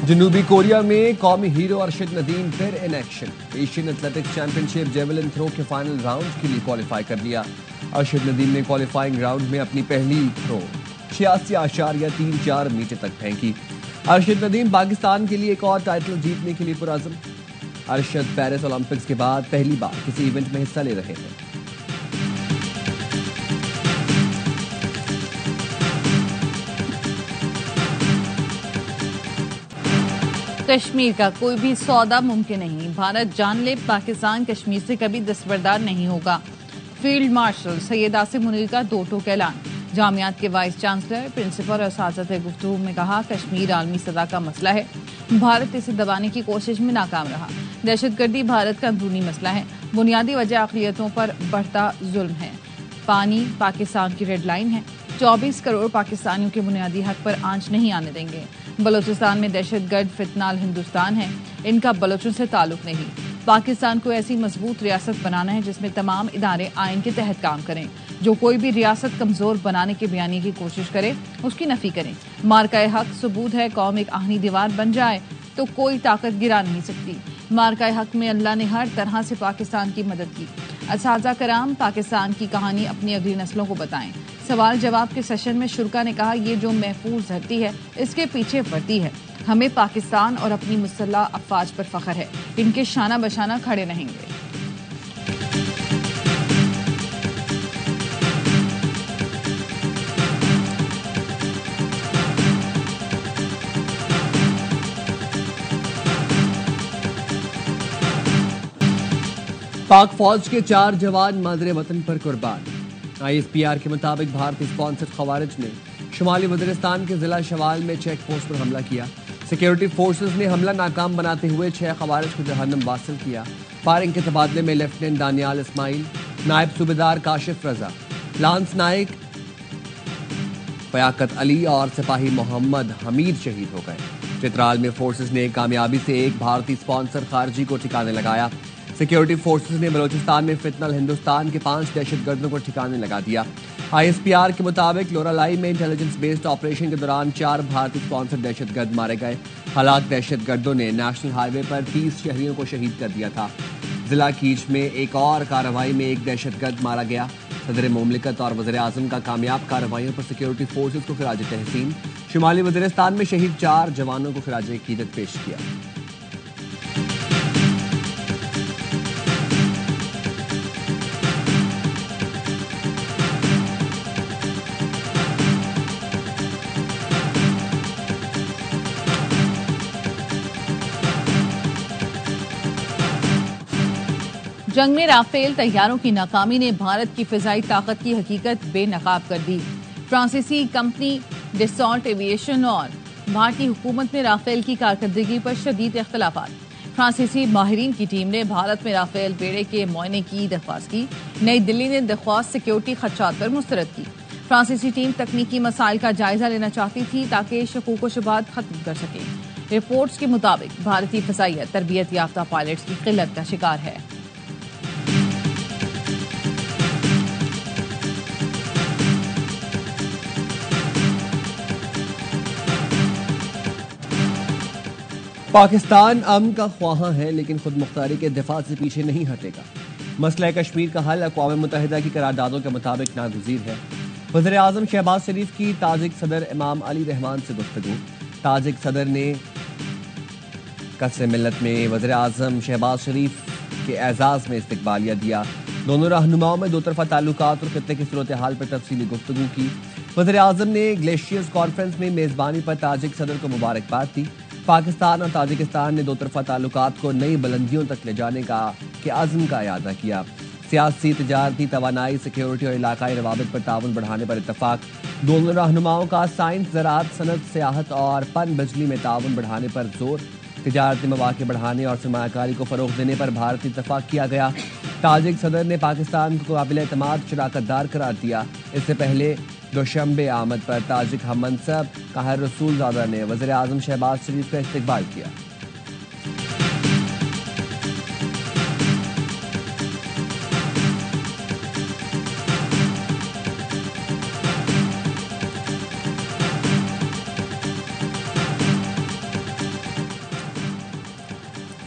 جنوبی کوریا میں قومی ہیرو ارشد ندیم پھر in action. Asian athletics champion ship javelin throw کے فائنل راؤنڈ کے لیے کوالیفائی کر لیا. ارشد ندیم نے کوالیفائنگ راؤنڈ میں اپنی پہلی تھرو 86.34 میٹر تک پھینکی. ارشد ندیم پاکستان کے لیے ایک اور ٹائٹل جیتنے کے لیے پرعزم. ارشد پیرس اولمپکس کے بعد پہلی بار کسی ایونٹ میں حصہ لے رہے ہیں. کشمیر کا کوئی بھی سودا ممکن نہیں. بھارت جان لے پاکستان کشمیر سے کبھی دستبردار نہیں ہوگا. فیلڈ مارشل سید آصف منیر کا دو ٹوک اعلان. جامعات کے وائس چانسلر پرنسپل اور اساتذہ گفتگو میں کہا کشمیر عالمی سطح کا مسئلہ ہے. بھارت اسے دبانے کی کوشش میں ناکام رہا. دہشت گردی بھارت کا اندرونی مسئلہ ہے. بنیادی وجہ اقلیتوں پر بڑھتا ظلم ہے. پانی پاکستان کی ریڈ لائن ہے. 24 کروڑ پاکستانیوں کے بنیادی حق پر آنچ نہیں آنے دیں گے. بلوچستان میں دہشت گرد فتنہ ہندوستان ہے. ان کا بلوچوں سے تعلق نہیں. پاکستان کو ایسی مضبوط ریاست بنانا ہے جس میں تمام ادارے آئین کے تحت کام کریں. جو کوئی بھی ریاست کمزور بنانے کے بیانی کی کوشش کرے اس کی نفی کریں. مارکہ حق ثبوت ہے. قوم ایک آہنی دیوار بن جائے تو کوئی طاقت گرا نہیں سکتی. مارکہ حق میں اللہ نے ہر طرح سے پاکستان کی مدد کی. اساتذہ کرام پاکستان کی کہانی اپنی اگلی نسلوں کو بتائیں. سوال جواب کے سیشن میں شرکا نے کہا یہ جو محفوظ دھرتی ہے اس کے پیچھے ورتی ہے. ہمیں پاکستان اور اپنی مسلح افواج پر فخر ہے. ان کے شانہ بشانہ کھڑے رہیں گے. پاک فوج کے 4 جوان مادر وطن پر قربان. ISPR کے مطابق بھارتی اسپانسر خوارج نے شمالی وزیرستان کے ضلع شوال میں چیک پوسٹ پر حملہ کیا. سیکیورٹی فورسز نے حملہ ناکام بناتے ہوئے 6 خوارج کو جہنم واصل کیا. فائرنگ کے تبادلے میں لیفٹیننٹ دانیال اسماعیل، نائب صوبیدار کاشف رضا، لانس نائک فیاقت علی اور سپاہی محمد حمید شہید ہو گئے. چترال میں فورسز نے کامیابی سے ایک بھارتی اسپانسر خارجی کو ٹھکانے لگایا. سیکیورٹی فورسز نے بلوچستان میں فتنہ ہندوستان کے 5 دہشت گردوں کو ٹھکانے لگا دیا. ISPR کے مطابق لورالائی میں انٹیلیجنس بیسڈ آپریشن کے دوران 4 بھارتی اسپانسر دہشت گرد مارے گئے. ہلاک دہشت گردوں نے نیشنل ہائی وے پر 30 شہریوں کو شہید کر دیا تھا. ضلع کیچ میں ایک اور کارروائی میں ایک دہشت گرد مارا گیا. صدر مملکت اور وزیر اعظم کا کامیاب کارروائیوں پر سیکیورٹی فورسز کو خراج تحسین. شمالی وزیرستان میں شہید 4 جوانوں کو خراج عقیدت پیش کیا. جنگ میں رافیل طیاروں کی ناکامی نے بھارت کی فضائی طاقت کی حقیقت بے نقاب کر دی. فرانسیسی کمپنی ڈسالٹ ایویشن اور بھارتی حکومت میں رافیل کی کارکردگی پر شدید اختلافات. فرانسیسی ماہرین کی ٹیم نے بھارت میں رافیل بیڑے کے معائنے کی درخواست کی. نئی دلی نے درخواست سیکیورٹی خدشات پر مسترد کی. فرانسیسی ٹیم تکنیکی مسائل کا جائزہ لینا چاہتی تھی تاکہ شکوک و شبہات ختم کر سکے. رپورٹس کے مطابق بھارتی فضائیہ تربیت یافتہ پائلٹس کی قلت کا شکار ہے. پاکستان امن کا خواہاں ہے لیکن خود مختاری کے دفاع سے پیچھے نہیں ہٹے گا. مسئلہ کشمیر کا حل اقوام متحدہ کی قراردادوں کے مطابق ناگزیر ہے. وزیر اعظم شہباز شریف کی تاجک صدر امام علی رحمان سے گفتگو. تاجک صدر نے قصر ملت میں وزیر اعظم شہباز شریف کے اعزاز میں استقبالیہ دیا. دونوں رہنماؤں میں 2 طرفہ تعلقات اور خطے کی صورتحال پر تفصیلی گفتگو کی. وزیر اعظم نے گلیشیئرز کانفرنس میں میزبانی پر تاجک صدر کو مبارکباد دی. پاکستان اور تاجکستان نے 2 طرفہ تعلقات کو نئی بلندیوں تک لے جانے کے عزم کا اعادہ کیا. سیاسی، تجارتی، توانائی، سیکیورٹی اور علاقائی روابط پر تعاون بڑھانے پر اتفاق. دونوں رہنماؤں کا سائنس، زراعت، صنعت، سیاحت اور پن بجلی میں تعاون بڑھانے پر زور. تجارتی مواقع بڑھانے اور سرمایہ کاری کو فروغ دینے پر بھارتی اتفاق کیا گیا. تاجک صدر نے پاکستان کو قابل اعتماد شراکت دار قرار دیا. اس سے پہلے دوشنبے آمد پر تاجک ہم منصب قاہر رسول زادہ نے وزیر اعظم شہباز شریف کا استقبال کیا.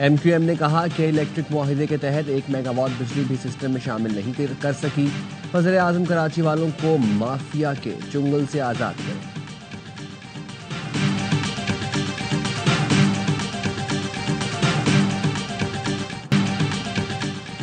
MQM نے کہا کہ الیکٹرک معاہدے کے تحت 1 میگا واٹ بجلی بھی سسٹم میں شامل نہیں کر سکی. وزیر اعظم کراچی والوں کو مافیا کے چنگل سے آزاد کریں.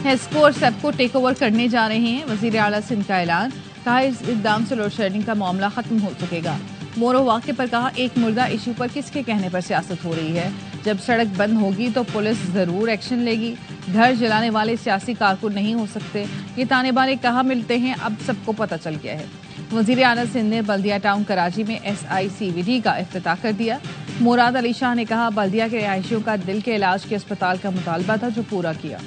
ہیسکو اور سیپکو ٹیک اوور کرنے جا رہے ہیں. وزیر اعلیٰ سندھ کا اعلان. کہا اس اقدام سے لوڈ شیڈنگ کا معاملہ ختم ہو سکے گا. مورو واقعے پر کہا ایک مردہ ایشو پر کس کے کہنے پر سیاست ہو رہی ہے. جب سڑک بند ہوگی تو پولیس ضرور ایکشن لے گی. گھر جلانے والے سیاسی کارکن نہیں ہو سکتے. یہ تانے بانے کہاں ملتے ہیں اب سب کو پتہ چل گیا ہے. وزیر اعلیٰ سندھ نے بلدیہ ٹاؤن کراچی میں SICVD کا افتتاح کر دیا. مراد علی شاہ نے کہا بلدیہ کے رہائشیوں کا دل کے علاج کے اسپتال کا مطالبہ تھا جو پورا کیا.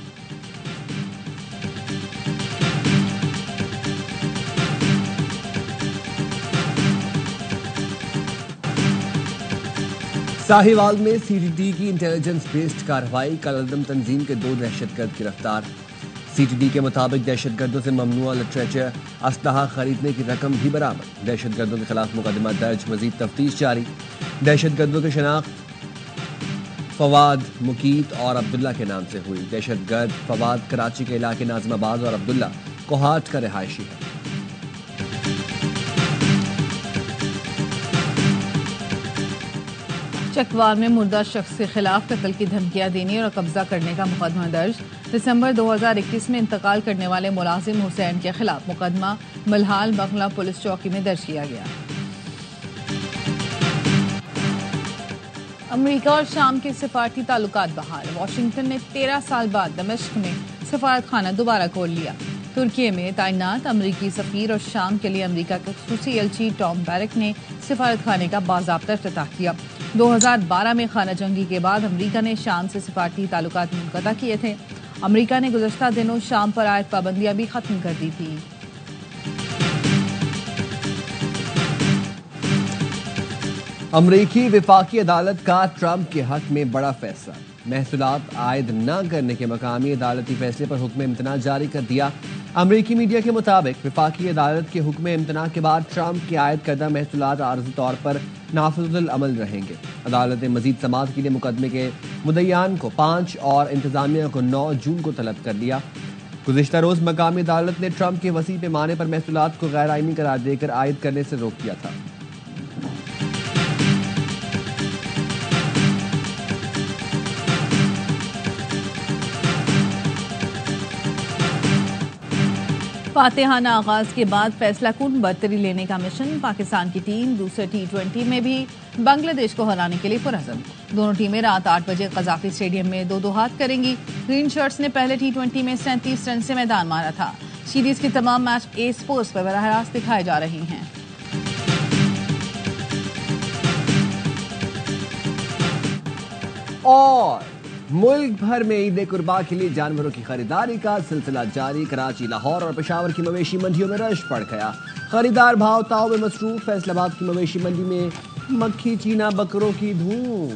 ساہیوال میں CTD کی انٹیلیجنس بیسڈ کارروائی. کالعدم تنظیم کے 2 دہشت گرد گرفتار. CTD کے مطابق دہشت گردوں سے ممنوعہ لٹریچر اسلحہ خریدنے کی رقم بھی برآمد. دہشت گردوں کے خلاف مقدمہ درج. مزید تفتیش جاری. دہشت گردوں کی شناخت فواد، مقیت اور عبداللہ کے نام سے ہوئی. دہشت گرد فواد کراچی کے علاقے ناظم آباد اور عبداللہ کوہاٹ کا رہائشی ہے. چکوال میں مردہ شخص کے خلاف قتل کی دھمکیاں دینے اور قبضہ کرنے کا مقدمہ درج. دسمبر 2021 میں انتقال کرنے والے ملازم حسین کے خلاف مقدمہ ملہال بنگلہ پولیس چوکی میں درج کیا گیا. امریکہ اور شام کے سفارتی تعلقات بحال. واشنگٹن نے 13 سال بعد دمشق میں سفارت خانہ دوبارہ کھول لیا. ترکی میں تعینات امریکی سفیر اور شام کے لیے امریکہ کے خصوصی ایلچی ٹام بیرک نے سفارت خانے کا باضابطہ افتتاح کیا. 2012 میں خانہ جنگی کے بعد امریکہ نے شام سے سفارتی تعلقات منقطع کیے تھے. امریکہ نے گزشتہ دنوں شام پر عائد پابندیاں بھی ختم کر دی تھی. امریکی وفاقی عدالت کا ٹرمپ کے حق میں بڑا فیصلہ. محصولات عائد نہ کرنے کے مقامی عدالتی فیصلے پر حکم امتناع جاری کر دیا. امریکی میڈیا کے مطابق وفاقی عدالت کے حکم امتناع کے بعد ٹرمپ کے عائد کردہ محصولات عارضی طور پر نافذ العمل رہیں گے. عدالت نے مزید سماعت کے لیے مقدمے کے مدعیان کو 5 اور انتظامیہ کو 9 جون کو طلب کر لیا. گزشتہ روز مقامی عدالت نے ٹرمپ کے وسیع پیمانے پر محصولات کو غیر آئینی قرار دے کر عائد کرنے سے روک دیا تھا. فاتحانہ آغاز کے بعد فیصلہ کن برتری لینے کا مشن. پاکستان کی ٹیم دوسرے T20 میں بھی بنگلہ دیش کو ہرانے کے لیے پرعزم. دونوں ٹیمیں رات 8 بجے قذافی اسٹیڈیم میں 2-2 ہاتھ کریں گی. گرین شرٹس نے پہلے T20 میں 37 رن سے میدان مارا تھا. سیریز کے تمام میچ اے اسپورٹس پر براہ راست دکھائے جا رہے ہیں. اور ملک بھر میں عید قربا کے لیے جانوروں کی خریداری کا سلسلہ جاری. کراچی، لاہور اور پشاور کی مویشی منڈیوں میں رش پڑ گیا. خریدار بھاؤ تاؤ میں مصروف. فیصل آباد کی مویشی منڈی میں مکھی چینا بکروں کی دھوم.